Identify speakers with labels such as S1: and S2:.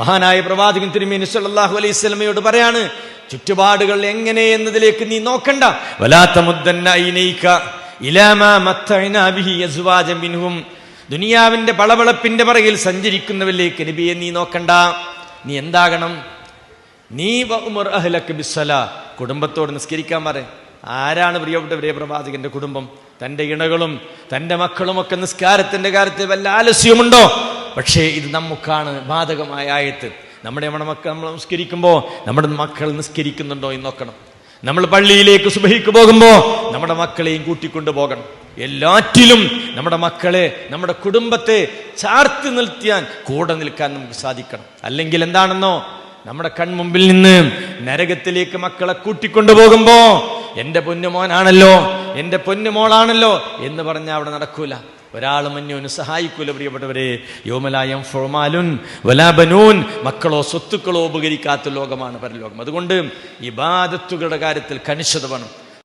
S1: മഹാനായ പ്രവാചകൻ തിരുമേനി സല്ലല്ലാഹു അലൈഹി വസല്ലമയോട് പറയാണ്, ചുറ്റുപാടുകൾ എങ്ങനെ എന്നതിലേക്ക് നീ നോക്കണ്ട. വലാ തമുദ്ദന്ന ഐനൈക ഇലാ മാ മത്തഅനാ ബിഹി അസ്വാജൻ മിൻഹും. ദുനിയാവിന്റെ പളപളപ്പിന്റെ പിറകിൽ സഞ്ചരിക്കുന്നവരിലേക്ക് നബിയെ നീ നോക്കണ്ട. നീ എന്താകണം? നീ വഉമർ അഹ്ലക ബിസ്സലാ, കുടുംബത്തോട് നിസ്കരിക്കാൻ പറ. ആരാണ് പ്രിയപ്പെട്ടവരെ പ്രവാചകന്റെ കുടുംബം? തന്റെ ഇണകളും തന്റെ മക്കളുമൊക്കെ നിസ്കാരത്തിന്റെ കാര്യത്തിൽ വല്ല ആലസ്യമുണ്ടോ? പക്ഷേ ഇത് നമുക്കാണ് ബാധകമായ ആയത്ത്. നമ്മുടെ മക്കൾ നമ്മൾ നിസ്കരിക്കുമ്പോൾ നമ്മുടെ മക്കൾ നിസ്കരിക്കുന്നുണ്ടോ എന്ന് നോക്കണം. നമ്മൾ പള്ളിയിലേക്ക് സുബഹിക്ക് പോകുമ്പോൾ നമ്മുടെ മക്കളെയും കൂട്ടിക്കൊണ്ടു പോകണം. എല്ലാറ്റിലും നമ്മുടെ മക്കളെ, നമ്മുടെ കുടുംബത്തെ ചാർത്തി നിർത്തിയാൻ കൂടെ നിൽക്കാൻ നമുക്ക് സാധിക്കണം. അല്ലെങ്കിൽ എന്താണെന്നോ, നമ്മുടെ കൺമുമ്പിൽ നിന്ന് നരകത്തിലേക്ക് മക്കളെ കൂട്ടിക്കൊണ്ടുപോകുമ്പോ എന്റെ പൊന്നുമോനാണല്ലോ, എന്റെ പൊന്നുമോളാണല്ലോ എന്ന് പറഞ്ഞാൽ അവിടെ നടക്കൂല. ഒരാളും അന്യോന് സഹായിക്കൂല പ്രിയപ്പെട്ടവരെ. യൗമലായം ഫുമാലുൻ വലാ ബനൂൻ, മക്കളോ സ്വത്തുക്കളോ ഉപകരിക്കാത്ത ലോകമാണ് പരലോകം. അതുകൊണ്ട് ഇബാദത്തുകളുടെ കാര്യത്തിൽ കണിശത വേണം.